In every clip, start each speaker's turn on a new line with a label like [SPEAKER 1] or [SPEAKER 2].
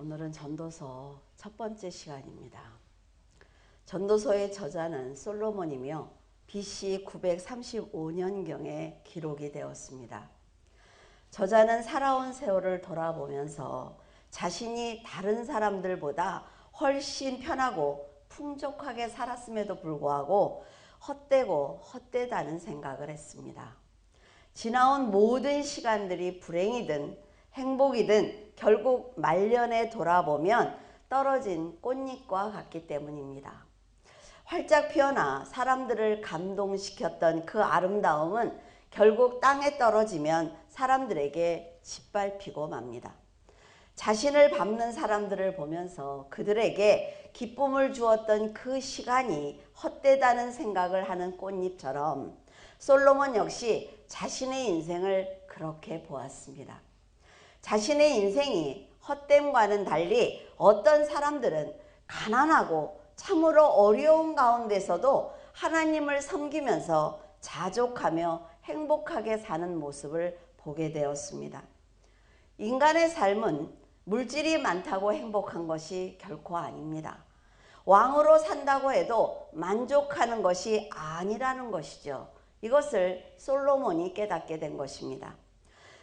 [SPEAKER 1] 오늘은 전도서 첫 번째 시간입니다. 전도서의 저자는 솔로몬이며 BC 935년경에 기록이 되었습니다. 저자는 살아온 세월을 돌아보면서 자신이 다른 사람들보다 훨씬 편하고 풍족하게 살았음에도 불구하고 헛되고 헛되다는 생각을 했습니다. 지나온 모든 시간들이 불행이든 행복이든 결국 말년에 돌아보면 떨어진 꽃잎과 같기 때문입니다. 활짝 피어나 사람들을 감동시켰던 그 아름다움은 결국 땅에 떨어지면 사람들에게 짓밟히고 맙니다. 자신을 밟는 사람들을 보면서 그들에게 기쁨을 주었던 그 시간이 헛되다는 생각을 하는 꽃잎처럼 솔로몬 역시 자신의 인생을 그렇게 보았습니다. 자신의 인생이 헛됨과는 달리 어떤 사람들은 가난하고 참으로 어려운 가운데서도 하나님을 섬기면서 자족하며 행복하게 사는 모습을 보게 되었습니다. 인간의 삶은 물질이 많다고 행복한 것이 결코 아닙니다. 왕으로 산다고 해도 만족하는 것이 아니라는 것이죠. 이것을 솔로몬이 깨닫게 된 것입니다.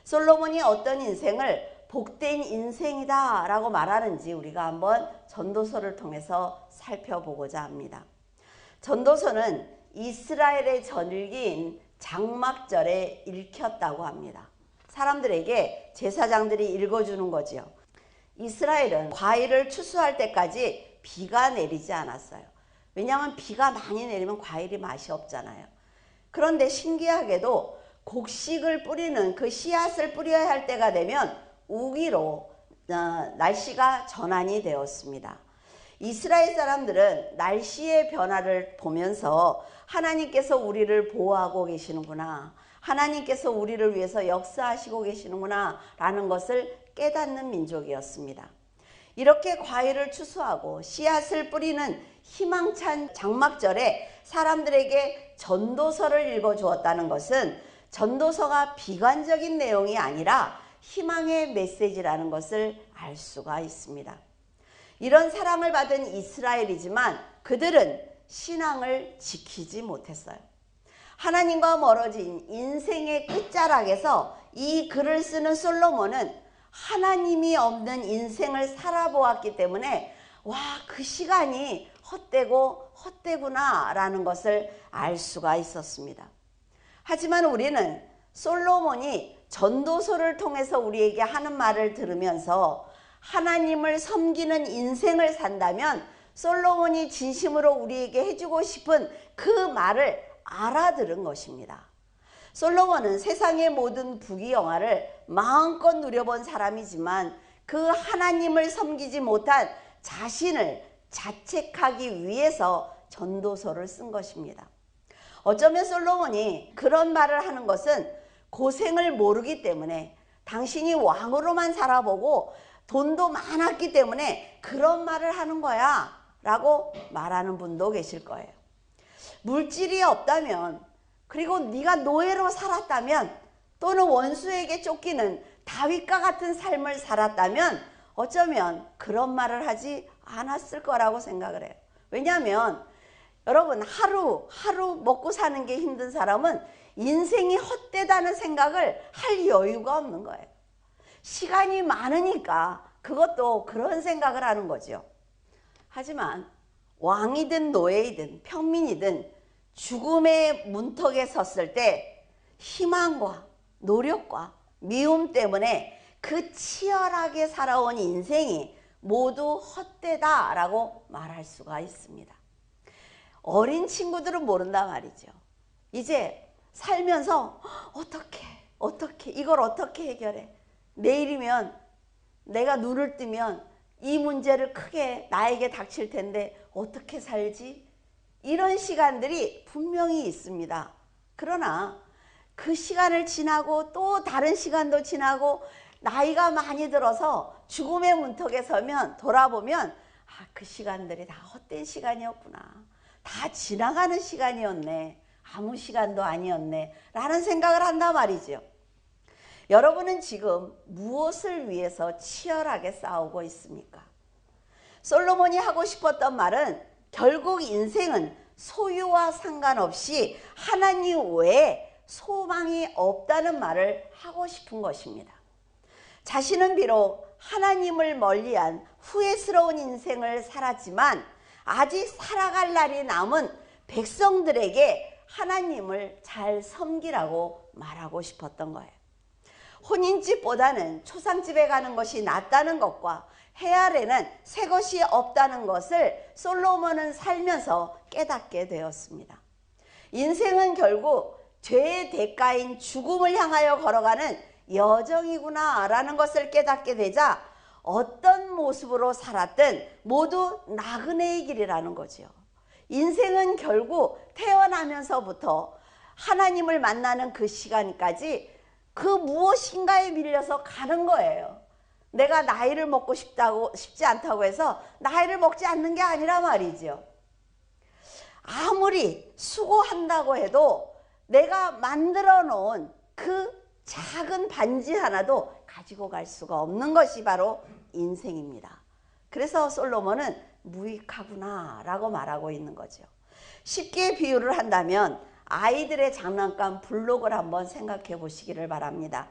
[SPEAKER 1] 솔로몬이 어떤 인생을 복된 인생이다 라고 말하는지 우리가 한번 전도서를 통해서 살펴보고자 합니다. 전도서는 이스라엘의 절기인 장막절에 읽혔다고 합니다. 사람들에게 제사장들이 읽어주는 거지요. 이스라엘은 과일을 추수할 때까지 비가 내리지 않았어요. 왜냐하면 비가 많이 내리면 과일이 맛이 없잖아요. 그런데 신기하게도 곡식을 뿌리는 그 씨앗을 뿌려야 할 때가 되면 우기로 날씨가 전환이 되었습니다. 이스라엘 사람들은 날씨의 변화를 보면서 하나님께서 우리를 보호하고 계시는구나, 하나님께서 우리를 위해서 역사하시고 계시는구나 라는 것을 깨닫는 민족이었습니다. 이렇게 과일을 추수하고 씨앗을 뿌리는 희망찬 장막절에 사람들에게 전도서를 읽어주었다는 것은 전도서가 비관적인 내용이 아니라 희망의 메시지라는 것을 알 수가 있습니다. 이런 사랑을 받은 이스라엘이지만 그들은 신앙을 지키지 못했어요. 하나님과 멀어진 인생의 끝자락에서 이 글을 쓰는 솔로몬은 하나님이 없는 인생을 살아보았기 때문에 그 시간이 헛되고 헛되구나 라는 것을 알 수가 있었습니다. 하지만 우리는 솔로몬이 전도서를 통해서 우리에게 하는 말을 들으면서 하나님을 섬기는 인생을 산다면 솔로몬이 진심으로 우리에게 해주고 싶은 그 말을 알아들은 것입니다. 솔로몬은 세상의 모든 부귀영화를 마음껏 누려본 사람이지만 그 하나님을 섬기지 못한 자신을 자책하기 위해서 전도서를 쓴 것입니다. 어쩌면 솔로몬이 그런 말을 하는 것은 고생을 모르기 때문에, 당신이 왕으로만 살아보고 돈도 많았기 때문에 그런 말을 하는 거야 라고 말하는 분도 계실 거예요. 물질이 없다면, 그리고 네가 노예로 살았다면, 또는 원수에게 쫓기는 다윗과 같은 삶을 살았다면 어쩌면 그런 말을 하지 않았을 거라고 생각을 해요. 왜냐하면 여러분, 하루 먹고 사는 게 힘든 사람은 인생이 헛되다는 생각을 할 여유가 없는 거예요. 시간이 많으니까 그것도 그런 생각을 하는 거죠. 하지만 왕이든 노예이든 평민이든 죽음의 문턱에 섰을 때 희망과 노력과 미움 때문에 그 치열하게 살아온 인생이 모두 헛되다라고 말할 수가 있습니다. 어린 친구들은 모른단 말이죠. 이제 살면서 어떻게 이걸 어떻게 해결해? 내일이면 내가 눈을 뜨면 이 문제를 크게 나에게 닥칠 텐데 어떻게 살지? 이런 시간들이 분명히 있습니다. 그러나 그 시간을 지나고 또 다른 시간도 지나고 나이가 많이 들어서 죽음의 문턱에 서면 돌아보면 그 시간들이 다 헛된 시간이었구나. 다 지나가는 시간이었네. 아무 시간도 아니었네 라는 생각을 한단 말이죠. 여러분은 지금 무엇을 위해서 치열하게 싸우고 있습니까? 솔로몬이 하고 싶었던 말은 결국 인생은 소유와 상관없이 하나님 외에 소망이 없다는 말을 하고 싶은 것입니다. 자신은 비록 하나님을 멀리한 후회스러운 인생을 살았지만 아직 살아갈 날이 남은 백성들에게 하나님을 잘 섬기라고 말하고 싶었던 거예요. 혼인집보다는 초상집에 가는 것이 낫다는 것과 해 아래는 새 것이 없다는 것을 솔로몬은 살면서 깨닫게 되었습니다. 인생은 결국 죄의 대가인 죽음을 향하여 걸어가는 여정이구나 라는 것을 깨닫게 되자 어떤 모습으로 살았든 모두 나그네의 길이라는 거죠. 인생은 결국 태어나면서부터 하나님을 만나는 그 시간까지 그 무엇인가에 밀려서 가는 거예요. 내가 나이를 먹고 싶지 않다고 해서 나이를 먹지 않는 게 아니라 말이죠. 아무리 수고한다고 해도 내가 만들어 놓은 그 작은 반지 하나도 가지고 갈 수가 없는 것이 바로 인생입니다. 그래서 솔로몬은 무익하구나 라고 말하고 있는 거죠. 쉽게 비유를 한다면 아이들의 장난감 블록을 한번 생각해 보시기를 바랍니다.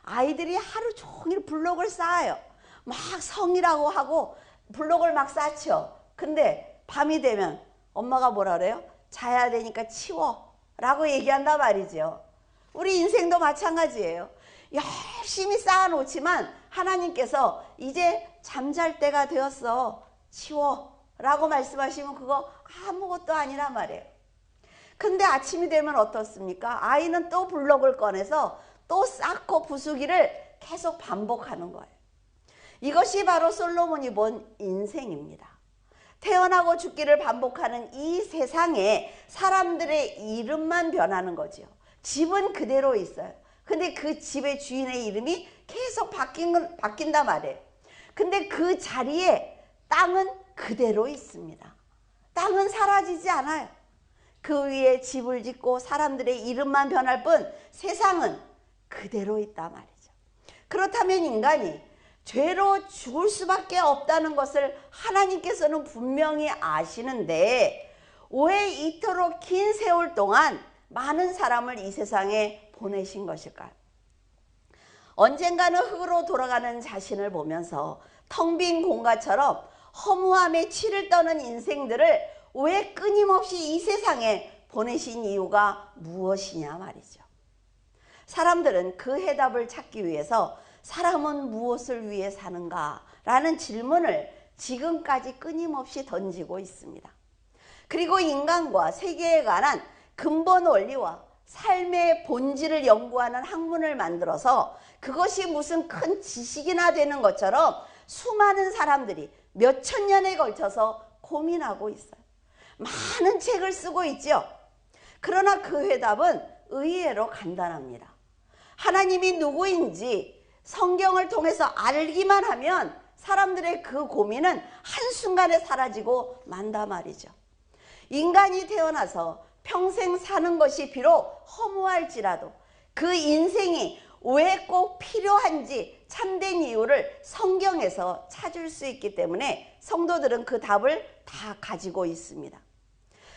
[SPEAKER 1] 아이들이 하루 종일 블록을 쌓아요. 막 성이라고 하고 블록을 막 쌓죠. 근데 밤이 되면 엄마가 뭐라 그래요? 자야 되니까 치워 라고 얘기한단 말이죠. 우리 인생도 마찬가지예요. 열심히 쌓아놓지만 하나님께서 이제 잠잘 때가 되었어, 치워 라고 말씀하시면 그거 아무것도 아니란 말이에요. 근데 아침이 되면 어떻습니까? 아이는 또 블록을 꺼내서 또 쌓고 부수기를 계속 반복하는 거예요. 이것이 바로 솔로몬이 본 인생입니다. 태어나고 죽기를 반복하는 이 세상에 사람들의 이름만 변하는 거죠. 집은 그대로 있어요. 근데 그 집의 주인의 이름이 계속 바뀐단 말이에요. 근데 그 자리에 땅은 그대로 있습니다. 땅은 사라지지 않아요. 그 위에 집을 짓고 사람들의 이름만 변할 뿐 세상은 그대로 있단 말이죠. 그렇다면 인간이 죄로 죽을 수밖에 없다는 것을 하나님께서는 분명히 아시는데 왜 이토록 긴 세월 동안 많은 사람을 이 세상에 보내신 것일까요? 언젠가는 흙으로 돌아가는 자신을 보면서 텅 빈 공간처럼 허무함에 치를 떠는 인생들을 왜 끊임없이 이 세상에 보내신 이유가 무엇이냐 말이죠. 사람들은 그 해답을 찾기 위해서 사람은 무엇을 위해 사는가 라는 질문을 지금까지 끊임없이 던지고 있습니다. 그리고 인간과 세계에 관한 근본 원리와 삶의 본질을 연구하는 학문을 만들어서 그것이 무슨 큰 지식이나 되는 것처럼 수많은 사람들이 몇천 년에 걸쳐서 고민하고 있어요. 많은 책을 쓰고 있죠. 그러나 그 해답은 의외로 간단합니다. 하나님이 누구인지 성경을 통해서 알기만 하면 사람들의 그 고민은 한순간에 사라지고 만다 말이죠. 인간이 태어나서 평생 사는 것이 비록 허무할지라도 그 인생이 왜 꼭 필요한지 참된 이유를 성경에서 찾을 수 있기 때문에 성도들은 그 답을 다 가지고 있습니다.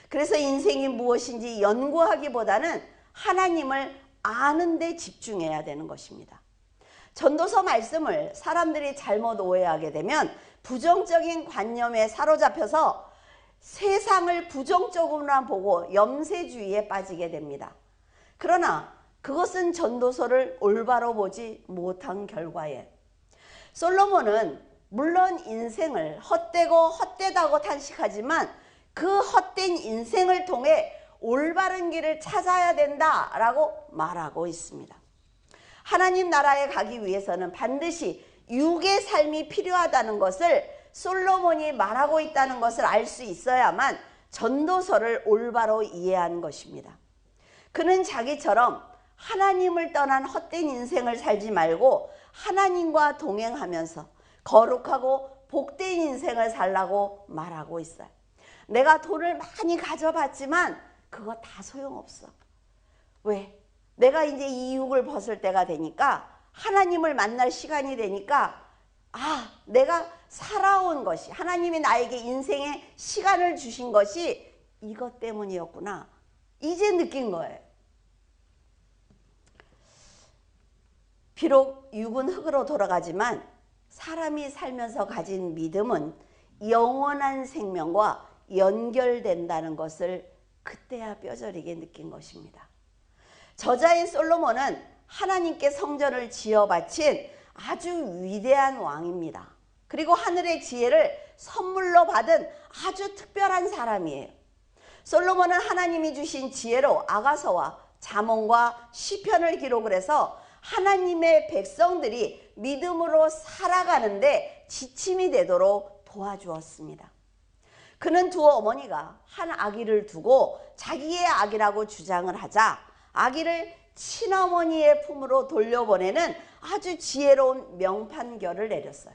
[SPEAKER 1] 그래서 인생이 무엇인지 연구하기보다는 하나님을 아는 데 집중해야 되는 것입니다. 전도서 말씀을 사람들이 잘못 오해하게 되면 부정적인 관념에 사로잡혀서 세상을 부정적으로만 보고 염세주의에 빠지게 됩니다. 그러나 그것은 전도서를 올바로 보지 못한 결과에 솔로몬은 물론 인생을 헛되고 헛되다고 탄식하지만 그 헛된 인생을 통해 올바른 길을 찾아야 된다라고 말하고 있습니다. 하나님 나라에 가기 위해서는 반드시 육의 삶이 필요하다는 것을 솔로몬이 말하고 있다는 것을 알 수 있어야만 전도서를 올바로 이해한 것입니다. 그는 자기처럼 하나님을 떠난 헛된 인생을 살지 말고 하나님과 동행하면서 거룩하고 복된 인생을 살라고 말하고 있어요. 내가 돈을 많이 가져봤지만 그거 다 소용없어. 왜? 내가 이제 이 유혹을 벗을 때가 되니까, 하나님을 만날 시간이 되니까, 아, 내가 살아온 것이, 하나님이 나에게 인생의 시간을 주신 것이 이것 때문이었구나, 이제 느낀 거예요. 비록 육은 흙으로 돌아가지만 사람이 살면서 가진 믿음은 영원한 생명과 연결된다는 것을 그때야 뼈저리게 느낀 것입니다. 저자인 솔로몬은 하나님께 성전을 지어 바친 아주 위대한 왕입니다. 그리고 하늘의 지혜를 선물로 받은 아주 특별한 사람이에요. 솔로몬은 하나님이 주신 지혜로 아가서와 잠언과 시편을 기록을 해서 하나님의 백성들이 믿음으로 살아가는데 지침이 되도록 도와주었습니다. 그는 두 어머니가 한 아기를 두고 자기의 아기라고 주장을 하자 아기를 친어머니의 품으로 돌려보내는 아주 지혜로운 명판결을 내렸어요.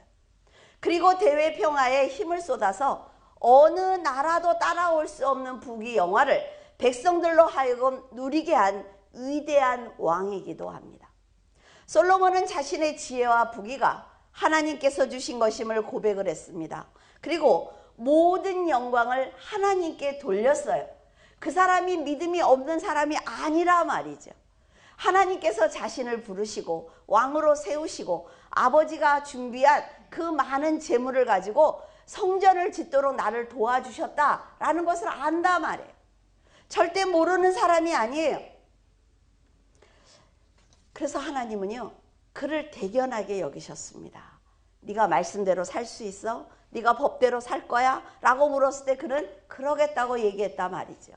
[SPEAKER 1] 그리고 대외 평화에 힘을 쏟아서 어느 나라도 따라올 수 없는 부귀영화를 백성들로 하여금 누리게 한 위대한 왕이기도 합니다. 솔로몬은 자신의 지혜와 부귀가 하나님께서 주신 것임을 고백을 했습니다. 그리고 모든 영광을 하나님께 돌렸어요. 그 사람이 믿음이 없는 사람이 아니라 말이죠. 하나님께서 자신을 부르시고 왕으로 세우시고 아버지가 준비한 그 많은 재물을 가지고 성전을 짓도록 나를 도와주셨다라는 것을 안다 말이에요. 절대 모르는 사람이 아니에요. 그래서 하나님은요, 그를 대견하게 여기셨습니다. 네가 말씀대로 살 수 있어? 네가 법대로 살 거야? 라고 물었을 때 그는 그러겠다고 얘기했단 말이죠.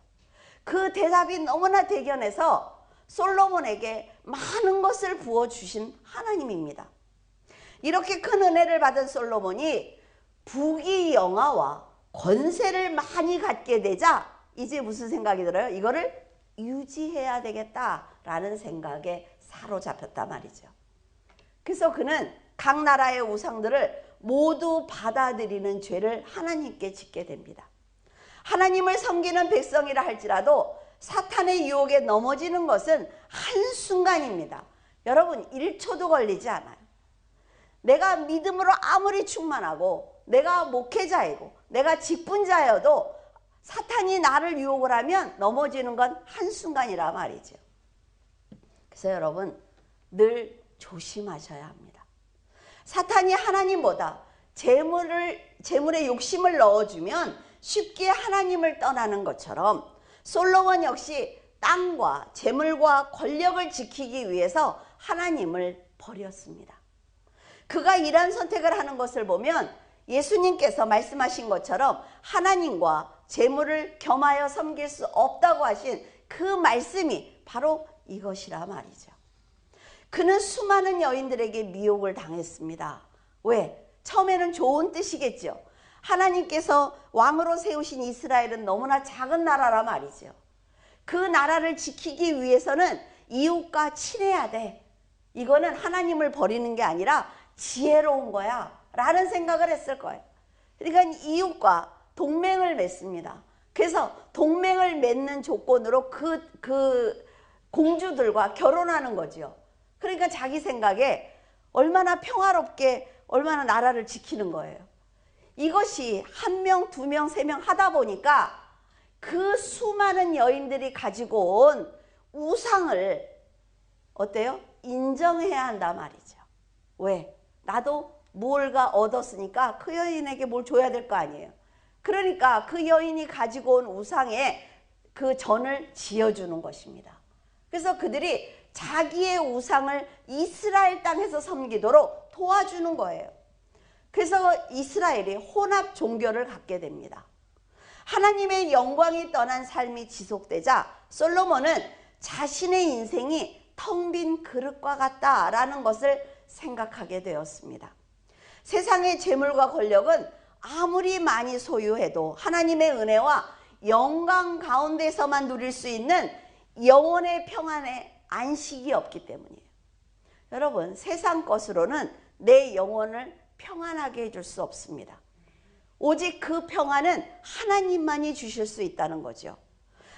[SPEAKER 1] 그 대답이 너무나 대견해서 솔로몬에게 많은 것을 부어주신 하나님입니다. 이렇게 큰 은혜를 받은 솔로몬이 부귀영화와 권세를 많이 갖게 되자 이제 무슨 생각이 들어요? 이거를 유지해야 되겠다라는 생각에 사로잡혔단 말이죠. 그래서 그는 각 나라의 우상들을 모두 받아들이는 죄를 하나님께 짓게 됩니다. 하나님을 섬기는 백성이라 할지라도 사탄의 유혹에 넘어지는 것은 한순간입니다. 여러분, 1초도 걸리지 않아요. 내가 믿음으로 아무리 충만하고 내가 목회자이고 내가 직분자여도 사탄이 나를 유혹을 하면 넘어지는 건 한순간이라 말이죠. 그래서 여러분, 늘 조심하셔야 합니다. 사탄이 하나님보다 재물에 욕심을 넣어주면 쉽게 하나님을 떠나는 것처럼 솔로몬 역시 땅과 재물과 권력을 지키기 위해서 하나님을 버렸습니다. 그가 이러한 선택을 하는 것을 보면 예수님께서 말씀하신 것처럼 하나님과 재물을 겸하여 섬길 수 없다고 하신 그 말씀이 바로 이것이라 말이죠. 그는 수많은 여인들에게 미혹을 당했습니다. 왜? 처음에는 좋은 뜻이겠죠. 하나님께서 왕으로 세우신 이스라엘은 너무나 작은 나라라 말이죠. 그 나라를 지키기 위해서는 이웃과 친해야 돼. 이거는 하나님을 버리는 게 아니라 지혜로운 거야 라는 생각을 했을 거예요. 그러니까 이웃과 동맹을 맺습니다. 그래서 동맹을 맺는 조건으로 그 공주들과 결혼하는 거죠. 그러니까 자기 생각에 얼마나 평화롭게 얼마나 나라를 지키는 거예요. 이것이 한 명, 두 명, 세 명 하다 보니까 그 수많은 여인들이 가지고 온 우상을 어때요? 인정해야 한다 말이죠. 왜? 나도 뭘가 얻었으니까 그 여인에게 뭘 줘야 될 거 아니에요. 그러니까 그 여인이 가지고 온 우상에 그 전을 지어주는 것입니다. 그래서 그들이 자기의 우상을 이스라엘 땅에서 섬기도록 도와주는 거예요. 그래서 이스라엘이 혼합 종교를 갖게 됩니다. 하나님의 영광이 떠난 삶이 지속되자 솔로몬은 자신의 인생이 텅 빈 그릇과 같다라는 것을 생각하게 되었습니다. 세상의 재물과 권력은 아무리 많이 소유해도 하나님의 은혜와 영광 가운데서만 누릴 수 있는 영혼의 평안에 안식이 없기 때문이에요. 여러분, 세상 것으로는 내 영혼을 평안하게 해줄 수 없습니다. 오직 그 평안은 하나님만이 주실 수 있다는 거죠.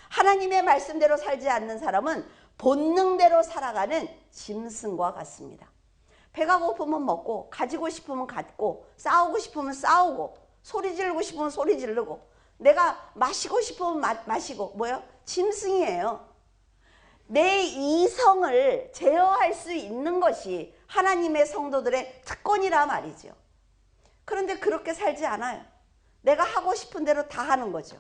[SPEAKER 1] 하나님의 말씀대로 살지 않는 사람은 본능대로 살아가는 짐승과 같습니다. 배가 고프면 먹고, 가지고 싶으면 갖고, 싸우고 싶으면 싸우고, 소리 지르고 싶으면 소리 지르고, 내가 마시고 싶으면 마시고, 뭐요? 짐승이에요. 내 이성을 제어할 수 있는 것이 하나님의 성도들의 특권이라 말이죠. 그런데 그렇게 살지 않아요. 내가 하고 싶은 대로 다 하는 거죠.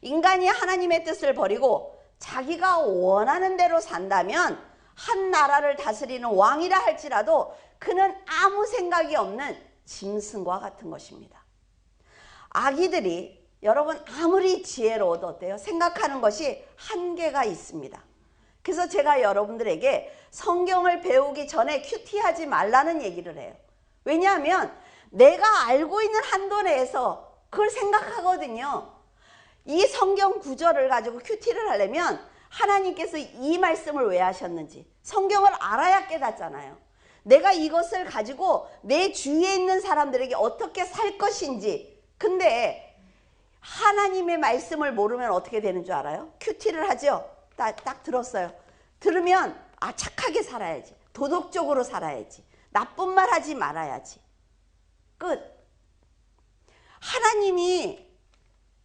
[SPEAKER 1] 인간이 하나님의 뜻을 버리고 자기가 원하는 대로 산다면 한 나라를 다스리는 왕이라 할지라도 그는 아무 생각이 없는 짐승과 같은 것입니다. 아기들이 여러분 아무리 지혜로워도 어때요? 생각하는 것이 한계가 있습니다. 그래서 제가 여러분들에게 성경을 배우기 전에 큐티하지 말라는 얘기를 해요. 왜냐하면 내가 알고 있는 한도 내에서 그걸 생각하거든요. 이 성경 구절을 가지고 큐티를 하려면 하나님께서 이 말씀을 왜 하셨는지 성경을 알아야 깨닫잖아요. 내가 이것을 가지고 내 주위에 있는 사람들에게 어떻게 살 것인지. 근데 하나님의 말씀을 모르면 어떻게 되는 줄 알아요? 큐티를 하죠. 딱 들었어요. 들으면 착하게 살아야지, 도덕적으로 살아야지, 나쁜 말 하지 말아야지. 끝. 하나님이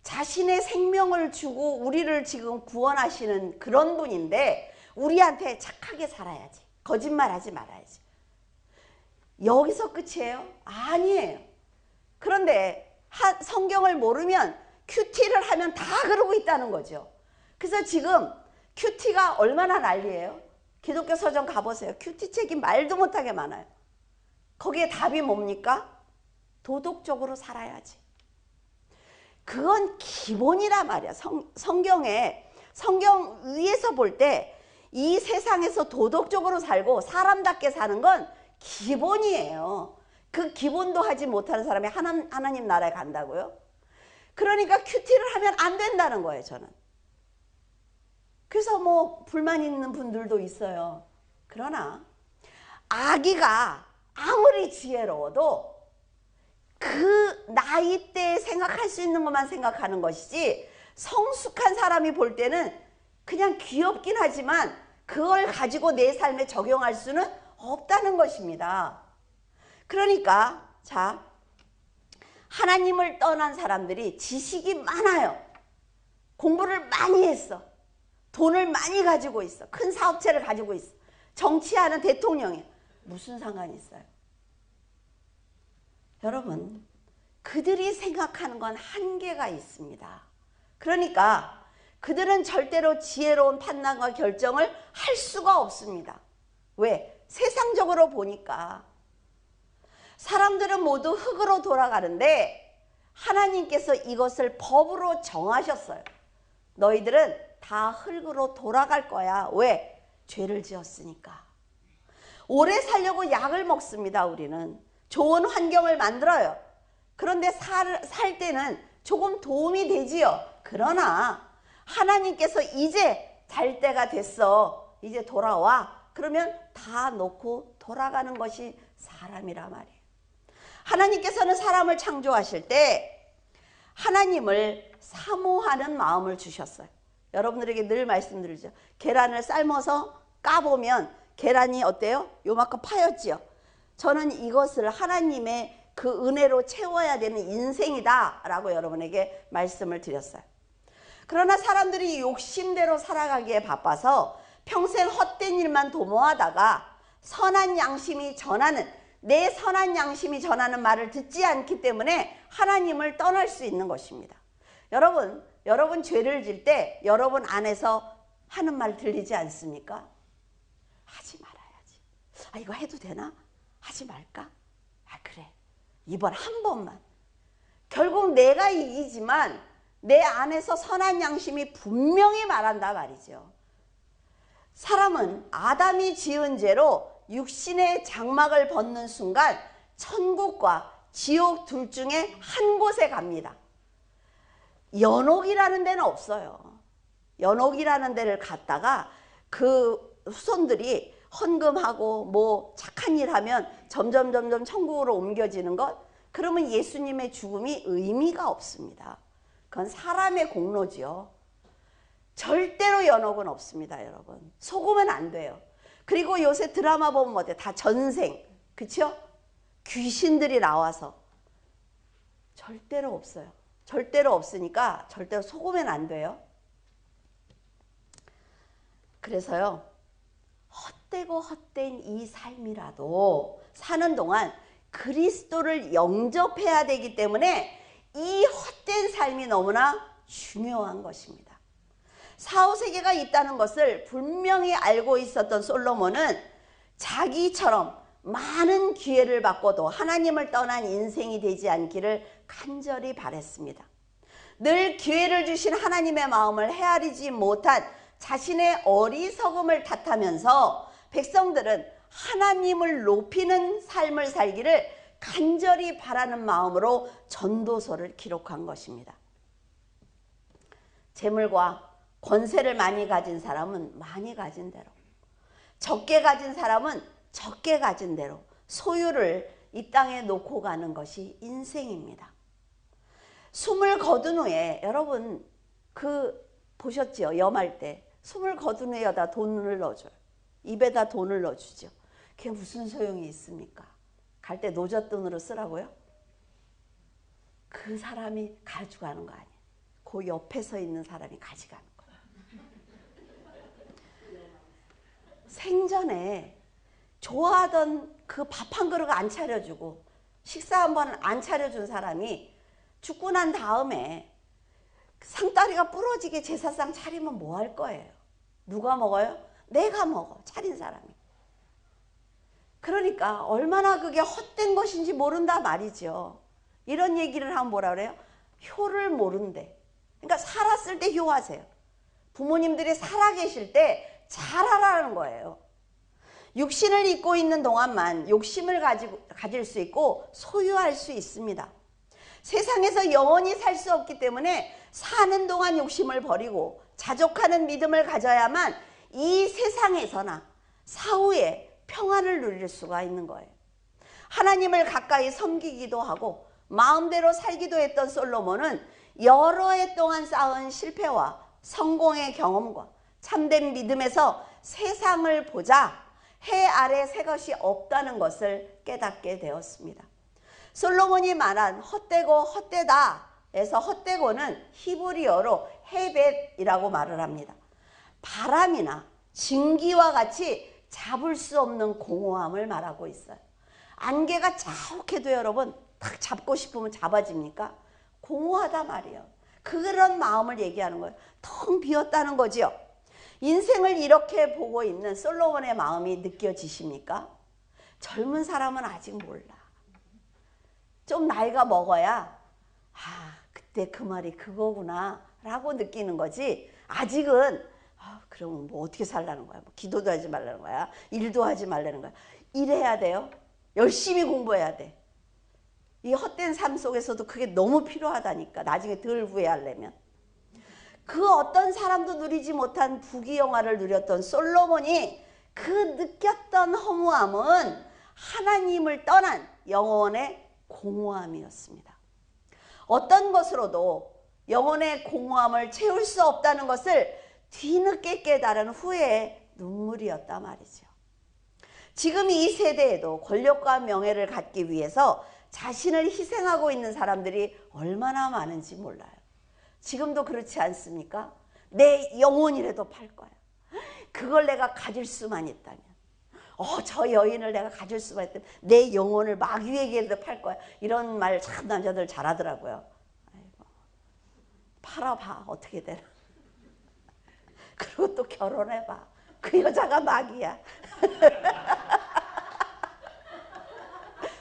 [SPEAKER 1] 자신의 생명을 주고 우리를 지금 구원하시는 그런 분인데 우리한테 착하게 살아야지, 거짓말하지 말아야지. 여기서 끝이에요? 아니에요. 그런데 성경을 모르면 큐티를 하면 다 그러고 있다는 거죠. 그래서 지금 큐티가 얼마나 난리예요? 기독교 서점 가보세요. 큐티 책이 말도 못하게 많아요. 거기에 답이 뭡니까? 도덕적으로 살아야지. 그건 기본이라 말이야. 성경 위에서 볼 때 이 세상에서 도덕적으로 살고 사람답게 사는 건 기본이에요. 그 기본도 하지 못하는 사람이 하나님 나라에 간다고요? 그러니까 큐티를 하면 안 된다는 거예요, 저는. 그래서 뭐 불만 있는 분들도 있어요. 그러나 아기가 아무리 지혜로워도 그 나이 때에 생각할 수 있는 것만 생각하는 것이지 성숙한 사람이 볼 때는 그냥 귀엽긴 하지만 그걸 가지고 내 삶에 적용할 수는 없다는 것입니다. 그러니까 자, 하나님을 떠난 사람들이 지식이 많아요. 공부를 많이 했어. 돈을 많이 가지고 있어. 큰 사업체를 가지고 있어. 정치하는 대통령이야. 무슨 상관이 있어요? 여러분, 그들이 생각하는 건 한계가 있습니다. 그러니까 그들은 절대로 지혜로운 판단과 결정을 할 수가 없습니다. 왜? 세상적으로 보니까 사람들은 모두 흙으로 돌아가는데 하나님께서 이것을 법으로 정하셨어요. 너희들은 다 흙으로 돌아갈 거야. 왜? 죄를 지었으니까. 오래 살려고 약을 먹습니다. 우리는 좋은 환경을 만들어요. 그런데 살 때는 조금 도움이 되지요. 그러나 하나님께서 이제 잘 때가 됐어, 이제 돌아와, 그러면 다 놓고 돌아가는 것이 사람이란 말이에요. 하나님께서는 사람을 창조하실 때 하나님을 사모하는 마음을 주셨어요. 여러분들에게 늘 말씀드리죠. 계란을 삶아서 까보면 계란이 어때요? 요만큼 파였지요. 저는 이것을 하나님의 그 은혜로 채워야 되는 인생이다 라고 여러분에게 말씀을 드렸어요. 그러나 사람들이 욕심대로 살아가기에 바빠서 평생 헛된 일만 도모하다가 선한 양심이 전하는, 내 선한 양심이 전하는 말을 듣지 않기 때문에 하나님을 떠날 수 있는 것입니다. 여러분 죄를 질 때 여러분 안에서 하는 말 들리지 않습니까? 하지 말아야지. 이거 해도 되나? 하지 말까? 그래. 이번 한 번만. 결국 내가 이기지만 내 안에서 선한 양심이 분명히 말한다 말이죠. 사람은 아담이 지은 죄로 육신의 장막을 벗는 순간 천국과 지옥 둘 중에 한 곳에 갑니다. 연옥이라는 데는 없어요. 연옥이라는 데를 갔다가 그 후손들이 헌금하고 뭐 착한 일 하면 점점 천국으로 옮겨지는 것, 그러면 예수님의 죽음이 의미가 없습니다. 그건 사람의 공로지요. 절대로 연옥은 없습니다, 여러분. 속으면 안 돼요. 그리고 요새 드라마 보면 어때요? 다 전생, 그쵸? 귀신들이 나와서. 절대로 없어요. 절대로 없으니까 절대로 속으면 안 돼요. 그래서요, 헛되고 헛된 이 삶이라도 사는 동안 그리스도를 영접해야 되기 때문에 이 헛된 삶이 너무나 중요한 것입니다. 사후세계가 있다는 것을 분명히 알고 있었던 솔로몬은 자기처럼 많은 기회를 받고도 하나님을 떠난 인생이 되지 않기를 간절히 바랬습니다. 늘 기회를 주신 하나님의 마음을 헤아리지 못한 자신의 어리석음을 탓하면서 백성들은 하나님을 높이는 삶을 살기를 간절히 바라는 마음으로 전도서를 기록한 것입니다. 재물과 권세를 많이 가진 사람은 많이 가진 대로, 적게 가진 사람은 적게 가진 대로 소유를 이 땅에 놓고 가는 것이 인생입니다. 숨을 거둔 후에, 여러분 보셨죠? 염할 때 숨을 거둔 후에다 돈을 넣어줘요. 입에다 돈을 넣어주죠. 그게 무슨 소용이 있습니까? 갈 때 노잣돈으로 쓰라고요? 그 사람이 가져가는 거 아니에요. 그 옆에 서 있는 사람이 가져가는 거예요. 생전에 좋아하던 그 밥 한 그릇 안 차려주고 식사 한 번 안 차려준 사람이 죽고 난 다음에 상다리가 부러지게 제사상 차리면 뭐 할 거예요? 누가 먹어요? 내가 먹어, 차린 사람이. 그러니까 얼마나 그게 헛된 것인지 모른다 말이죠. 이런 얘기를 하면 뭐라 그래요? 효를 모른대. 그러니까 살았을 때 효하세요. 부모님들이 살아계실 때 잘하라는 거예요. 육신을 입고 있는 동안만 욕심을 가질 수 있고 소유할 수 있습니다. 세상에서 영원히 살 수 없기 때문에 사는 동안 욕심을 버리고 자족하는 믿음을 가져야만 이 세상에서나 사후에 평안을 누릴 수가 있는 거예요. 하나님을 가까이 섬기기도 하고 마음대로 살기도 했던 솔로몬은 여러 해 동안 쌓은 실패와 성공의 경험과 참된 믿음에서 세상을 보자 해 아래 새 것이 없다는 것을 깨닫게 되었습니다. 솔로몬이 말한 헛되고 헛되다 에서 헛되고는 히브리어로 헤벳이라고 말을 합니다. 바람이나 증기와 같이 잡을 수 없는 공허함을 말하고 있어요. 안개가 자욱해도 여러분 딱 잡고 싶으면 잡아집니까? 공허하다 말이에요. 그런 마음을 얘기하는 거예요. 텅 비었다는 거지요. 인생을 이렇게 보고 있는 솔로몬의 마음이 느껴지십니까? 젊은 사람은 아직 몰라. 좀 나이가 먹어야 그때 그 말이 그거구나 라고 느끼는 거지, 아직은 그럼 뭐 어떻게 살라는 거야? 뭐 기도도 하지 말라는 거야? 일도 하지 말라는 거야? 일해야 돼요. 열심히 공부해야 돼. 이 헛된 삶 속에서도 그게 너무 필요하다니까, 나중에 덜 후회하려면. 그 어떤 사람도 누리지 못한 부귀영화를 누렸던 솔로몬이 그 느꼈던 허무함은 하나님을 떠난 영혼의 공허함이었습니다. 어떤 것으로도 영혼의 공허함을 채울 수 없다는 것을 뒤늦게 깨달은 후에 눈물이었단 말이죠. 지금 이 세대에도 권력과 명예를 갖기 위해서 자신을 희생하고 있는 사람들이 얼마나 많은지 몰라요. 지금도 그렇지 않습니까? 내 영혼이라도 팔 거야. 그걸 내가 가질 수만 있다면, 저 여인을 내가 가질 수만 있다면 내 영혼을 마귀에게라도 팔 거야. 이런 말 참 남자들 잘하더라고요. 아이고, 팔아봐 어떻게 되나. 그리고 또 결혼해봐. 그 여자가 마귀야.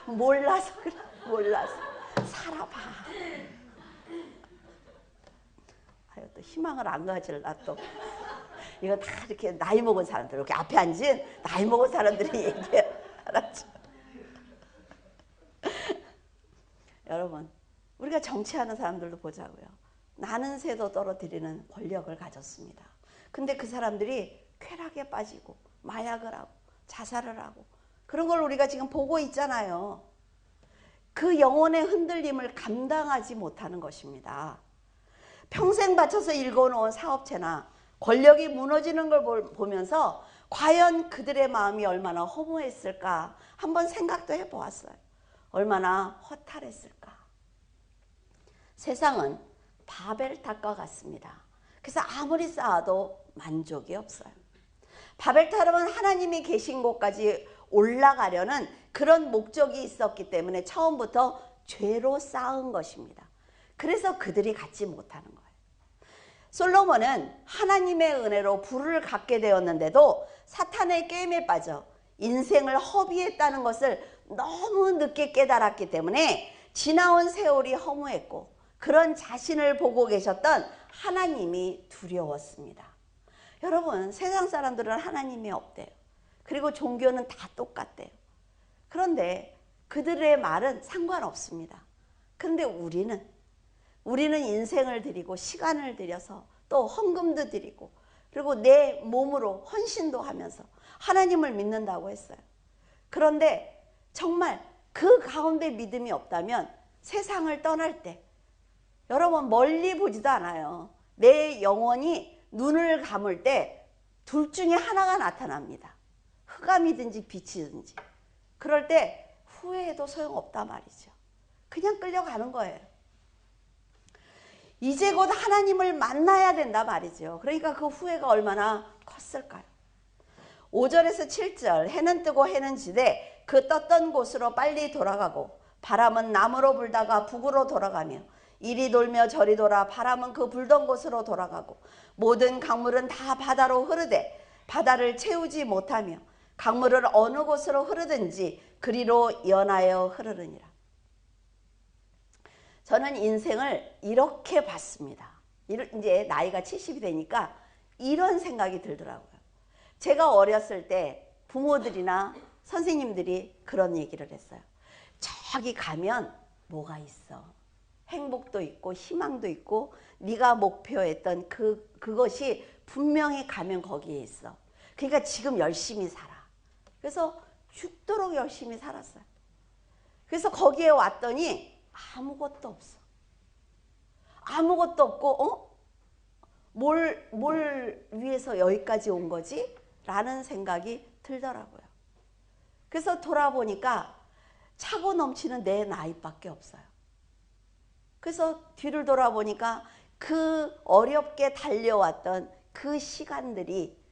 [SPEAKER 1] 몰라서 그래. 몰라서. 살아봐. 아유, 또 희망을 안 가질라 또. 이거 다 이렇게 나이 먹은 사람들, 이렇게 앞에 앉은 나이 먹은 사람들이 얘기해. 알았죠? 여러분, 우리가 정치하는 사람들도 보자고요. 나는 새도 떨어뜨리는 권력을 가졌습니다. 근데 그 사람들이 쾌락에 빠지고 마약을 하고 자살을 하고 그런 걸 우리가 지금 보고 있잖아요. 그 영혼의 흔들림을 감당하지 못하는 것입니다. 평생 바쳐서 일궈놓은 사업체나 권력이 무너지는 걸 보면서 과연 그들의 마음이 얼마나 허무했을까 한번 생각도 해보았어요. 얼마나 허탈했을까. 세상은 바벨탑과 같습니다. 그래서 아무리 쌓아도 만족이 없어요. 바벨탑은 하나님이 계신 곳까지 올라가려는 그런 목적이 있었기 때문에 처음부터 죄로 쌓은 것입니다. 그래서 그들이 갖지 못하는 거예요. 솔로몬은 하나님의 은혜로 부를 갖게 되었는데도 사탄의 게임에 빠져 인생을 허비했다는 것을 너무 늦게 깨달았기 때문에 지나온 세월이 허무했고 그런 자신을 보고 계셨던 하나님이 두려웠습니다. 여러분, 세상 사람들은 하나님이 없대요. 그리고 종교는 다 똑같대요. 그런데 그들의 말은 상관없습니다. 그런데 우리는 인생을 드리고 시간을 들여서 또 헌금도 드리고 그리고 내 몸으로 헌신도 하면서 하나님을 믿는다고 했어요. 그런데 정말 그 가운데 믿음이 없다면 세상을 떠날 때 여러분 멀리 보지도 않아요. 내 영혼이 눈을 감을 때 둘 중에 하나가 나타납니다. 흑암이든지 빛이든지. 그럴 때 후회해도 소용없단 말이죠. 그냥 끌려가는 거예요. 이제 곧 하나님을 만나야 된다 말이죠. 그러니까 그 후회가 얼마나 컸을까요? 5절에서 7절 해는 뜨고 해는 지되 그 떴던 곳으로 빨리 돌아가고 바람은 남으로 불다가 북으로 돌아가며 이리 돌며 저리 돌아 바람은 그 불던 곳으로 돌아가고 모든 강물은 다 바다로 흐르되 바다를 채우지 못하며 강물을 어느 곳으로 흐르든지 그리로 연하여 흐르느니라. 저는 인생을 이렇게 봤습니다. 이제 나이가 70이 되니까 이런 생각이 들더라고요. 제가 어렸을 때 부모들이나 선생님들이 그런 얘기를 했어요. 저기 가면 뭐가 있어. 행복도 있고 희망도 있고 네가 목표했던 그것이 분명히 가면 거기에 있어. 그러니까 지금 열심히 살아. 그래서 죽도록 열심히 살았어요. 그래서 거기에 왔더니 아무것도 없어. 아무것도 없고 뭘 위해서 여기까지 온 거지? 라는 생각이 들더라고요. 그래서 돌아보니까 차고 넘치는 내 나이밖에 없어요. 그래서 뒤를 돌아보니까 그 어렵게 달려왔던 그 시간들이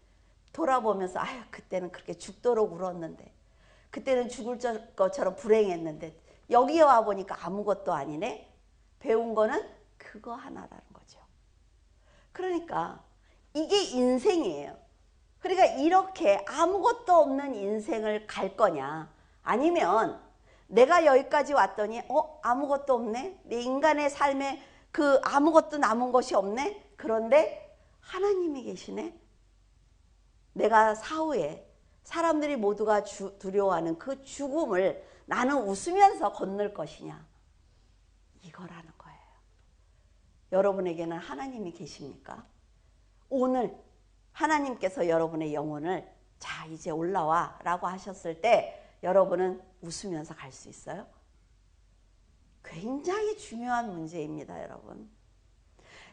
[SPEAKER 1] 돌아보면서 아유 그때는 그렇게 죽도록 울었는데 그때는 죽을 것처럼 불행했는데 여기에 와보니까 아무것도 아니네. 배운 거는 그거 하나라는 거죠. 그러니까 이게 인생이에요. 그러니까 이렇게 아무것도 없는 인생을 갈 거냐 아니면 내가 여기까지 왔더니 아무것도 없네. 내 인간의 삶에 그 아무것도 남은 것이 없네. 그런데 하나님이 계시네. 내가 사후에 사람들이 모두가 두려워하는 그 죽음을 나는 웃으면서 건널 것이냐. 이거라는 거예요. 여러분에게는 하나님이 계십니까? 오늘 하나님께서 여러분의 영혼을 자 이제 올라와 라고 하셨을 때 여러분은 웃으면서 갈 수 있어요? 굉장히 중요한 문제입니다, 여러분.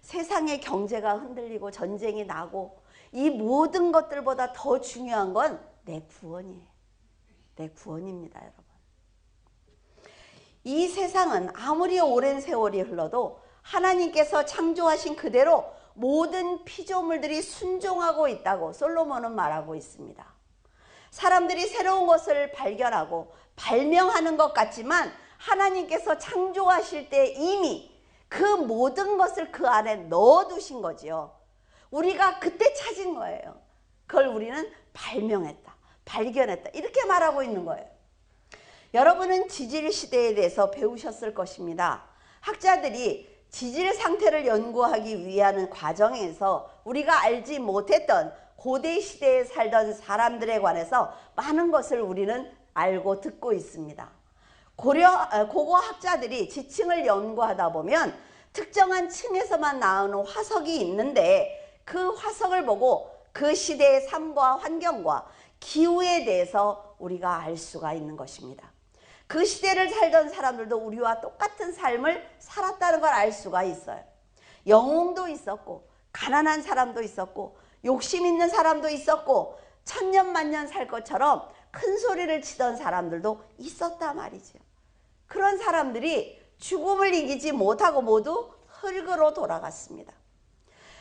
[SPEAKER 1] 세상의 경제가 흔들리고 전쟁이 나고 이 모든 것들보다 더 중요한 건 내 구원이에요. 내 구원입니다, 여러분. 이 세상은 아무리 오랜 세월이 흘러도 하나님께서 창조하신 그대로 모든 피조물들이 순종하고 있다고 솔로몬은 말하고 있습니다. 사람들이 새로운 것을 발견하고 발명하는 것 같지만 하나님께서 창조하실 때 이미 그 모든 것을 그 안에 넣어두신 거지요. 우리가 그때 찾은 거예요. 그걸 우리는 발명했다, 발견했다 이렇게 말하고 있는 거예요. 여러분은 지질 시대에 대해서 배우셨을 것입니다. 학자들이 지질 상태를 연구하기 위한 과정에서 우리가 알지 못했던 고대 시대에 살던 사람들에 관해서 많은 것을 우리는 알고 듣고 있습니다. 고고 학자들이 지층을 연구하다 보면 특정한 층에서만 나오는 화석이 있는데 그 화석을 보고 그 시대의 삶과 환경과 기후에 대해서 우리가 알 수가 있는 것입니다. 그 시대를 살던 사람들도 우리와 똑같은 삶을 살았다는 걸 알 수가 있어요. 영웅도 있었고 가난한 사람도 있었고 욕심 있는 사람도 있었고 천년만년 살 것처럼 큰 소리를 치던 사람들도 있었단 말이죠. 그런 사람들이 죽음을 이기지 못하고 모두 흙으로 돌아갔습니다.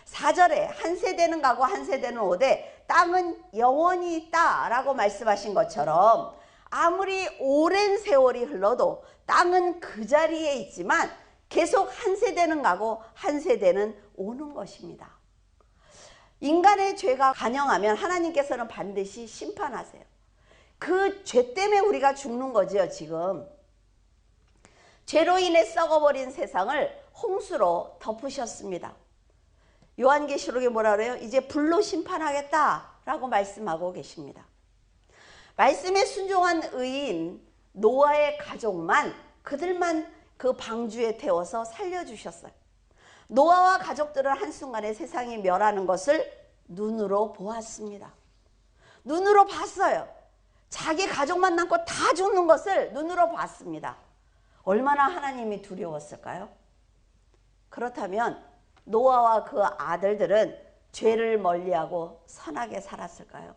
[SPEAKER 1] 4절에 한 세대는 가고 한 세대는 오되 땅은 영원히 있다 라고 말씀하신 것처럼 아무리 오랜 세월이 흘러도 땅은 그 자리에 있지만 계속 한 세대는 가고 한 세대는 오는 것입니다. 인간의 죄가 간영하면 하나님께서는 반드시 심판하세요. 그 죄 때문에 우리가 죽는 거죠. 지금 죄로 인해 썩어버린 세상을 홍수로 덮으셨습니다. 요한계시록에 뭐라 그래요? 이제 불로 심판하겠다라고 말씀하고 계십니다. 말씀에 순종한 의인 노아의 가족만, 그들만 그 방주에 태워서 살려주셨어요. 노아와 가족들은 한순간에 세상이 멸하는 것을 눈으로 보았습니다. 눈으로 봤어요. 자기 가족만 남고 다 죽는 것을 눈으로 봤습니다. 얼마나 하나님이 두려웠을까요? 그렇다면 노아와 그 아들들은 죄를 멀리하고 선하게 살았을까요?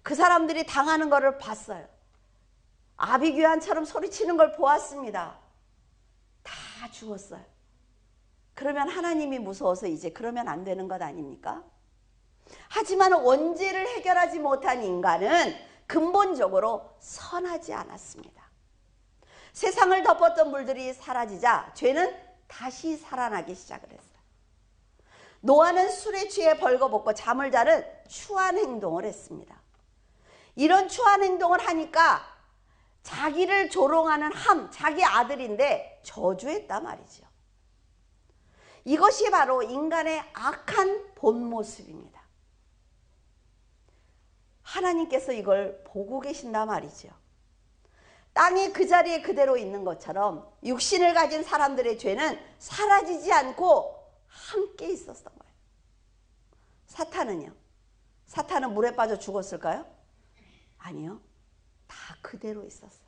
[SPEAKER 1] 그 사람들이 당하는 것을 봤어요. 아비규환처럼 소리치는 걸 보았습니다. 다 죽었어요. 그러면 하나님이 무서워서 이제 그러면 안 되는 것 아닙니까? 하지만 원죄를 해결하지 못한 인간은 근본적으로 선하지 않았습니다. 세상을 덮었던 물들이 사라지자 죄는 다시 살아나기 시작을 했어요. 노아는 술에 취해 벌거벗고 잠을 자는 추한 행동을 했습니다. 이런 추한 행동을 하니까 자기를 조롱하는 함, 자기 아들인데 저주했단 말이죠. 이것이 바로 인간의 악한 본 모습입니다. 하나님께서 이걸 보고 계신단 말이죠. 땅이 그 자리에 그대로 있는 것처럼 육신을 가진 사람들의 죄는 사라지지 않고 함께 있었던 거예요. 사탄은요? 사탄은 물에 빠져 죽었을까요? 아니요. 다 그대로 있었어요.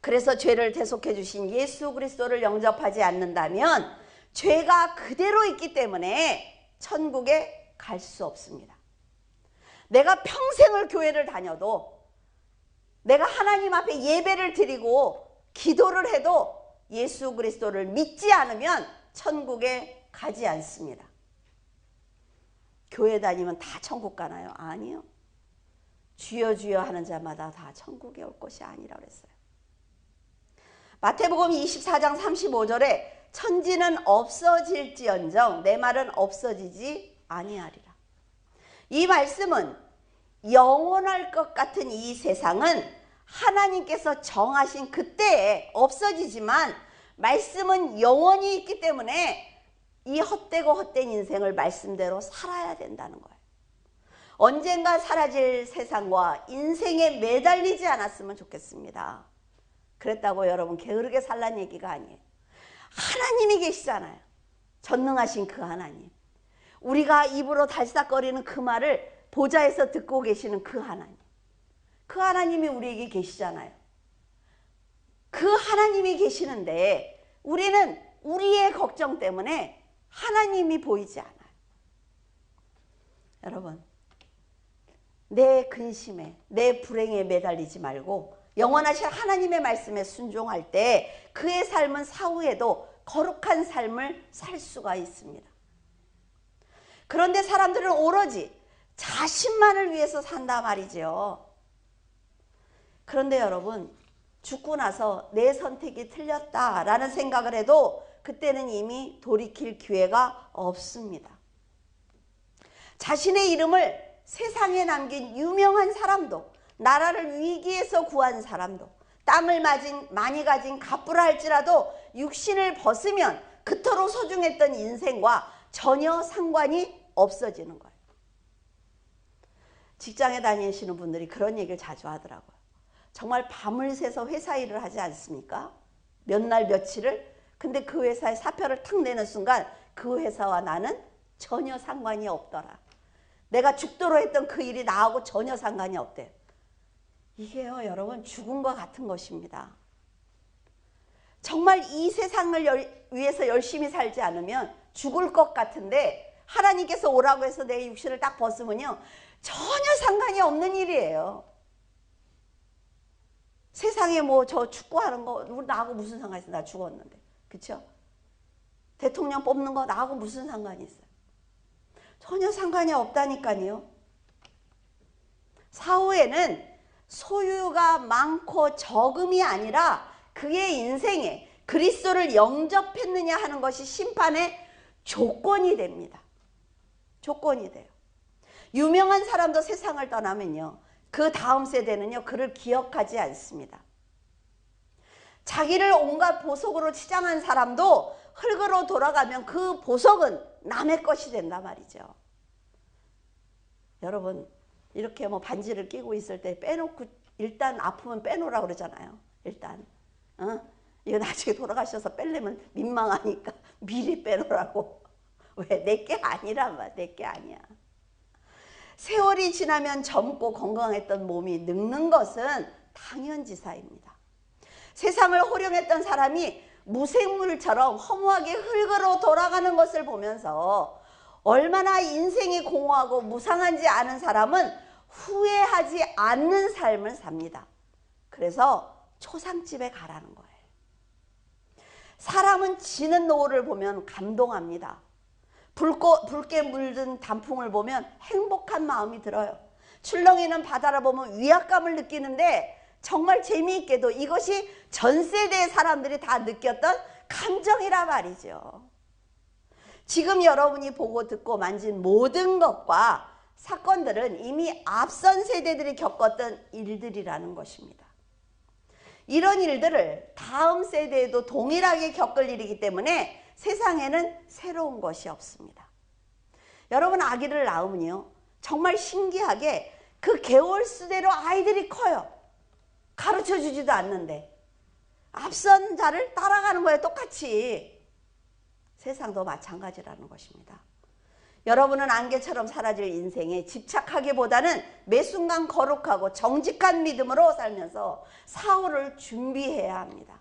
[SPEAKER 1] 그래서 죄를 대속해 주신 예수 그리스도를 영접하지 않는다면 죄가 그대로 있기 때문에 천국에 갈 수 없습니다. 내가 평생을 교회를 다녀도, 내가 하나님 앞에 예배를 드리고 기도를 해도 예수 그리스도를 믿지 않으면 천국에 가지 않습니다. 교회 다니면 다 천국 가나요? 아니요. 주여 주여 하는 자마다 다 천국에 올 것이 아니라 그랬어요. 마태복음 24장 35절에 천지는 없어질지언정 내 말은 없어지지 아니하리라. 이 말씀은 영원할 것 같은 이 세상은 하나님께서 정하신 그때에 없어지지만 말씀은 영원히 있기 때문에 이 헛되고 헛된 인생을 말씀대로 살아야 된다는 거예요. 언젠가 사라질 세상과 인생에 매달리지 않았으면 좋겠습니다. 그랬다고 여러분 게으르게 살란 얘기가 아니에요. 하나님이 계시잖아요. 전능하신 그 하나님. 우리가 입으로 달싹거리는 그 말을 보좌에서 듣고 계시는 그 하나님. 그 하나님이 우리에게 계시잖아요. 그 하나님이 계시는데 우리는 우리의 걱정 때문에 하나님이 보이지 않아요. 여러분, 내 근심에, 내 불행에 매달리지 말고 영원하신 하나님의 말씀에 순종할 때 그의 삶은 사후에도 거룩한 삶을 살 수가 있습니다. 그런데 사람들은 오로지 자신만을 위해서 산다 말이죠. 그런데 여러분, 죽고 나서 내 선택이 틀렸다라는 생각을 해도 그때는 이미 돌이킬 기회가 없습니다. 자신의 이름을 세상에 남긴 유명한 사람도, 나라를 위기에서 구한 사람도, 땅을 많이 가진 갑부라 할지라도 육신을 벗으면 그토록 소중했던 인생과 전혀 상관이 없어지는 거예요. 직장에 다니시는 분들이 그런 얘기를 자주 하더라고요. 정말 밤을 새서 회사 일을 하지 않습니까? 몇 날 며칠을. 근데 그 회사에 사표를 탁 내는 순간 그 회사와 나는 전혀 상관이 없더라. 내가 죽도록 했던 그 일이 나하고 전혀 상관이 없대요. 이게요, 여러분, 죽음과 같은 것입니다. 정말 이 세상을 위해서 열심히 살지 않으면 죽을 것 같은데 하나님께서 오라고 해서 내 육신을 딱 벗으면요, 전혀 상관이 없는 일이에요. 세상에 뭐 저 축구하는 거 나하고 무슨 상관이 있어? 나 죽었는데. 그쵸? 대통령 뽑는 거 나하고 무슨 상관이 있어요? 전혀 상관이 없다니까요. 사후에는 소유가 많고 적음이 아니라 그의 인생에 그리스도를 영접했느냐 하는 것이 심판의 조건이 됩니다. 조건이 돼요. 유명한 사람도 세상을 떠나면요, 그 다음 세대는요, 그를 기억하지 않습니다. 자기를 온갖 보석으로 치장한 사람도 흙으로 돌아가면 그 보석은 남의 것이 된단 말이죠. 여러분, 이렇게 뭐 반지를 끼고 있을 때 빼놓고, 일단 아프면 빼놓으라고 그러잖아요. 일단 이거 나중에 돌아가셔서 빼려면 민망하니까 미리 빼놓으라고. 왜? 내게 아니란 말. 내게 아니야. 세월이 지나면 젊고 건강했던 몸이 늙는 것은 당연지사입니다. 세상을 호령했던 사람이 무생물처럼 허무하게 흙으로 돌아가는 것을 보면서 얼마나 인생이 공허하고 무상한지 아는 사람은 후회하지 않는 삶을 삽니다. 그래서 초상집에 가라는 거예요. 사람은 지는 노을을 보면 감동합니다. 붉게 물든 단풍을 보면 행복한 마음이 들어요. 출렁이는 바다를 보면 위압감을 느끼는데, 정말 재미있게도 이것이 전 세대의 사람들이 다 느꼈던 감정이라 말이죠. 지금 여러분이 보고 듣고 만진 모든 것과 사건들은 이미 앞선 세대들이 겪었던 일들이라는 것입니다. 이런 일들을 다음 세대에도 동일하게 겪을 일이기 때문에 세상에는 새로운 것이 없습니다. 여러분, 아기를 낳으면요, 정말 신기하게 그 개월 수대로 아이들이 커요. 가르쳐주지도 않는데 앞선 자를 따라가는 거예요. 똑같이. 세상도 마찬가지라는 것입니다. 여러분은 안개처럼 사라질 인생에 집착하기보다는 매 순간 거룩하고 정직한 믿음으로 살면서 사후를 준비해야 합니다.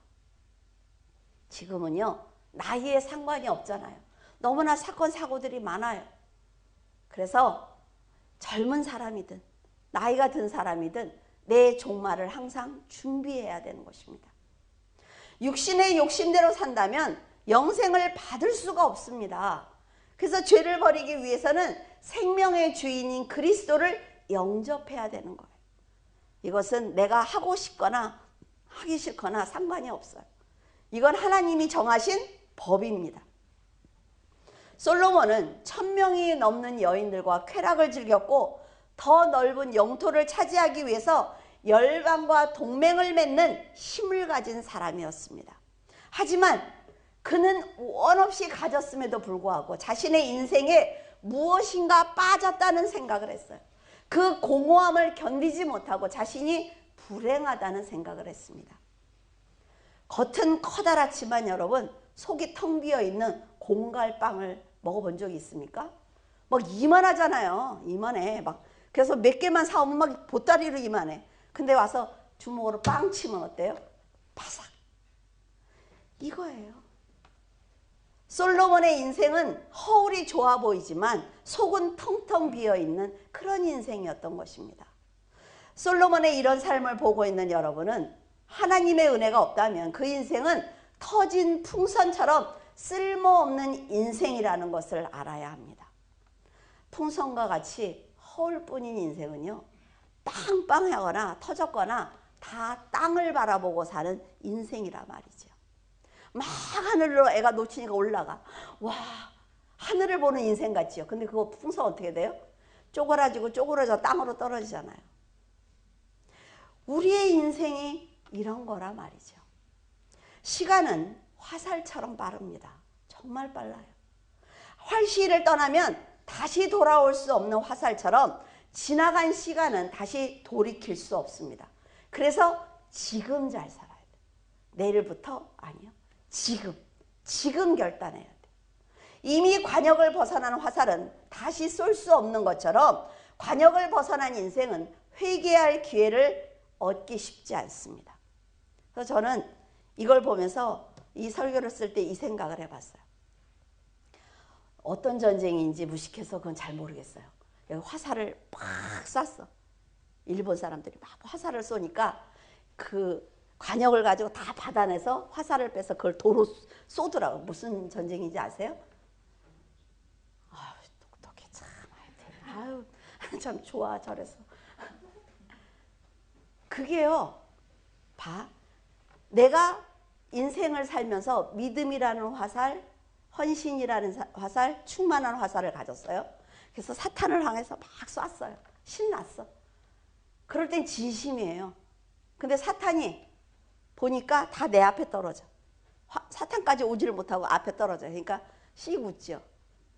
[SPEAKER 1] 지금은요, 나이에 상관이 없잖아요. 너무나 사건 사고들이 많아요. 그래서 젊은 사람이든 나이가 든 사람이든 내 종말을 항상 준비해야 되는 것입니다. 육신의 욕심대로 산다면 영생을 받을 수가 없습니다. 그래서 죄를 버리기 위해서는 생명의 주인인 그리스도를 영접해야 되는 거예요. 이것은 내가 하고 싶거나 하기 싫거나 상관이 없어요. 이건 하나님이 정하신 법입니다. 솔로몬은 1000명이 넘는 여인들과 쾌락을 즐겼고 더 넓은 영토를 차지하기 위해서 열방과 동맹을 맺는 힘을 가진 사람이었습니다. 하지만 그는 원 없이 가졌음에도 불구하고 자신의 인생에 무엇인가 빠졌다는 생각을 했어요. 그 공허함을 견디지 못하고 자신이 불행하다는 생각을 했습니다. 겉은 커다랗지만 여러분, 속이 텅 비어있는 공갈빵을 먹어본 적이 있습니까? 막 이만하잖아요. 이만해. 막 그래서 몇 개만 사오면 막 보따리로 이만해. 근데 와서 주먹으로 빵 치면 어때요? 바삭. 이거예요. 솔로몬의 인생은 허울이 좋아 보이지만 속은 텅텅 비어있는 그런 인생이었던 것입니다. 솔로몬의 이런 삶을 보고 있는 여러분은 하나님의 은혜가 없다면 그 인생은 터진 풍선처럼 쓸모없는 인생이라는 것을 알아야 합니다. 풍선과 같이 허울뿐인 인생은요, 빵빵하거나 터졌거나 다 땅을 바라보고 사는 인생이라 말이죠. 막 하늘로 애가 놓치니까 올라가. 와, 하늘을 보는 인생 같지요. 근데 그거 풍선 어떻게 돼요? 쪼그라지고 쪼그라져 땅으로 떨어지잖아요. 우리의 인생이 이런 거라 말이죠. 시간은 화살처럼 빠릅니다. 정말 빨라요. 활시를 떠나면 다시 돌아올 수 없는 화살처럼 지나간 시간은 다시 돌이킬 수 없습니다. 그래서 지금 잘 살아야 돼요. 내일부터 아니요. 지금 결단해야 돼요. 이미 관역을 벗어난 화살은 다시 쏠 수 없는 것처럼 관역을 벗어난 인생은 회개할 기회를 얻기 쉽지 않습니다. 그래서 저는 이걸 보면서 이 설교를 쓸 때 이 생각을 해봤어요. 어떤 전쟁인지 무식해서 그건 잘 모르겠어요. 여기 화살을 막 쐈어. 일본 사람들이 막 화살을 쏘니까 그 관역을 가지고 다 받아내서 화살을 빼서 그걸 도로 쏘더라고. 무슨 전쟁인지 아세요? 아유, 똑똑해 참. 아유, 참 좋아 저래서. 그게요. 봐. 내가 인생을 살면서 믿음이라는 화살, 헌신이라는 화살, 충만한 화살을 가졌어요. 그래서 사탄을 향해서 막 쐈어요. 신났어. 그럴 땐 진심이에요. 근데 사탄이 보니까 다 내 앞에 떨어져. 사탄까지 오지를 못하고 앞에 떨어져. 그러니까 씩 웃죠.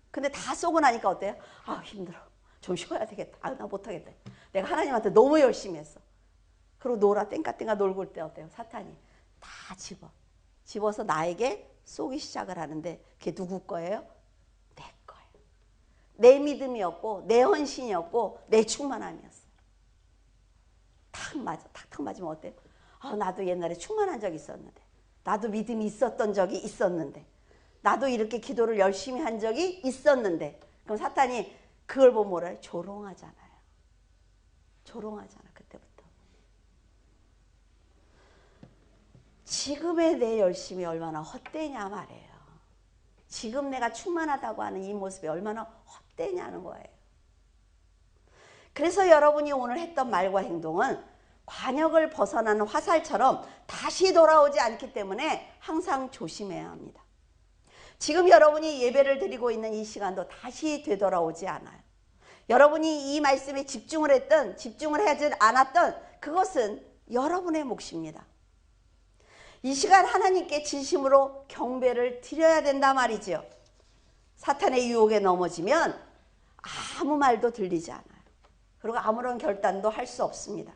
[SPEAKER 1] 근데 다 쏘고 나니까 어때요? 아, 힘들어. 좀 쉬어야 되겠다. 아, 나 못하겠다. 내가 하나님한테 너무 열심히 했어. 그리고 놀아 땡까땡까 놀고 올 때 어때요? 사탄이 다 집어서 나에게 쏘기 시작을 하는데 그게 누구 거예요? 내 거예요. 내 믿음이었고 내 헌신이었고 내 충만함이었어요. 탁 맞으면 어때요? 아, 나도 옛날에 충만한 적이 있었는데, 나도 믿음이 있었던 적이 있었는데, 나도 이렇게 기도를 열심히 한 적이 있었는데, 그럼 사탄이 그걸 보면 뭐라 해요? 조롱하잖아요. 조롱하잖아, 그때부터. 지금의 내 열심이 얼마나 헛되냐 말이에요. 지금 내가 충만하다고 하는 이 모습이 얼마나 헛되냐는 거예요. 그래서 여러분이 오늘 했던 말과 행동은 관역을 벗어나는 화살처럼 다시 돌아오지 않기 때문에 항상 조심해야 합니다. 지금 여러분이 예배를 드리고 있는 이 시간도 다시 되돌아오지 않아요. 여러분이 이 말씀에 집중을 했든 집중을 하지 않았든 그것은 여러분의 몫입니다. 이 시간 하나님께 진심으로 경배를 드려야 된다 말이죠. 사탄의 유혹에 넘어지면 아무 말도 들리지 않아요. 그리고 아무런 결단도 할 수 없습니다.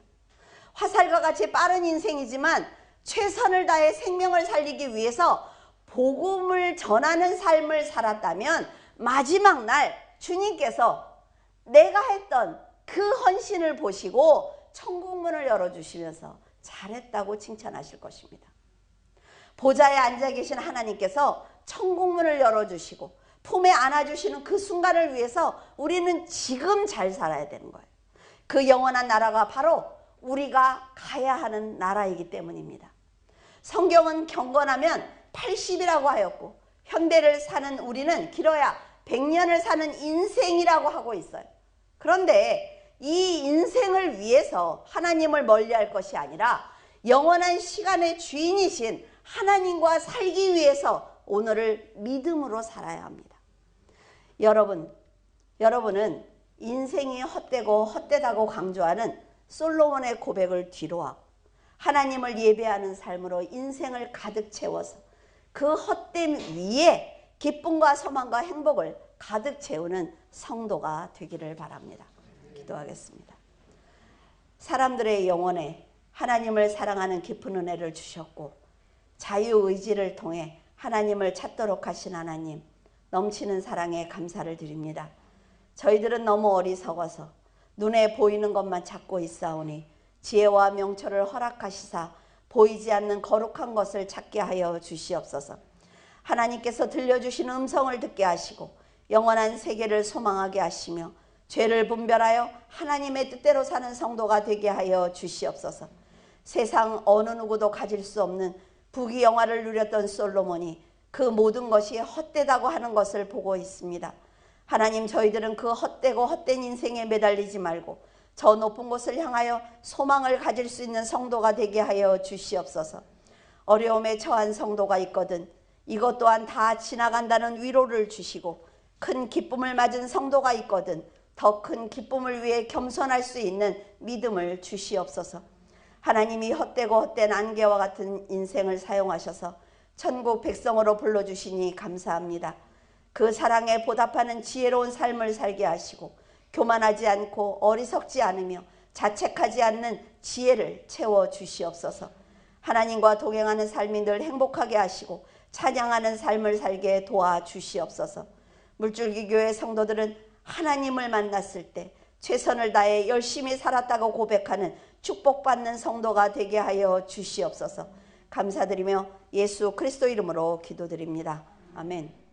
[SPEAKER 1] 화살과 같이 빠른 인생이지만 최선을 다해 생명을 살리기 위해서 복음을 전하는 삶을 살았다면 마지막 날 주님께서 내가 했던 그 헌신을 보시고 천국문을 열어주시면서 잘했다고 칭찬하실 것입니다. 보좌에 앉아 계신 하나님께서 천국문을 열어주시고 품에 안아주시는 그 순간을 위해서 우리는 지금 잘 살아야 되는 거예요. 그 영원한 나라가 바로 우리가 가야 하는 나라이기 때문입니다. 성경은 경건하면 80이라고 하였고 현대를 사는 우리는 길어야 100년을 사는 인생이라고 하고 있어요. 그런데 이 인생을 위해서 하나님을 멀리할 것이 아니라 영원한 시간의 주인이신 하나님과 살기 위해서 오늘을 믿음으로 살아야 합니다. 여러분은 인생이 헛되고 헛되다고 강조하는 솔로몬의 고백을 뒤로하고 하나님을 예배하는 삶으로 인생을 가득 채워서 그 헛됨 위에 기쁨과 소망과 행복을 가득 채우는 성도가 되기를 바랍니다. 기도하겠습니다. 사람들의 영혼에 하나님을 사랑하는 깊은 은혜를 주셨고 자유의지를 통해 하나님을 찾도록 하신 하나님, 넘치는 사랑에 감사를 드립니다. 저희들은 너무 어리석어서 눈에 보이는 것만 찾고 있사오니 지혜와 명철을 허락하시사 보이지 않는 거룩한 것을 찾게 하여 주시옵소서. 하나님께서 들려주신 음성을 듣게 하시고 영원한 세계를 소망하게 하시며 죄를 분별하여 하나님의 뜻대로 사는 성도가 되게 하여 주시옵소서. 세상 어느 누구도 가질 수 없는 부귀영화를 누렸던 솔로몬이 그 모든 것이 헛되다고 하는 것을 보고 있습니다. 하나님, 저희들은 그 헛되고 헛된 인생에 매달리지 말고 저 높은 곳을 향하여 소망을 가질 수 있는 성도가 되게 하여 주시옵소서. 어려움에 처한 성도가 있거든 이것 또한 다 지나간다는 위로를 주시고 큰 기쁨을 맞은 성도가 있거든 더 큰 기쁨을 위해 겸손할 수 있는 믿음을 주시옵소서. 하나님이 헛되고 헛된 안개와 같은 인생을 사용하셔서 천국 백성으로 불러주시니 감사합니다. 그 사랑에 보답하는 지혜로운 삶을 살게 하시고 교만하지 않고 어리석지 않으며 자책하지 않는 지혜를 채워주시옵소서. 하나님과 동행하는 삶이 늘 행복하게 하시고 찬양하는 삶을 살게 도와주시옵소서. 물줄기 교회 성도들은 하나님을 만났을 때 최선을 다해 열심히 살았다고 고백하는 축복받는 성도가 되게 하여 주시옵소서. 감사드리며 예수 그리스도 이름으로 기도드립니다. 아멘.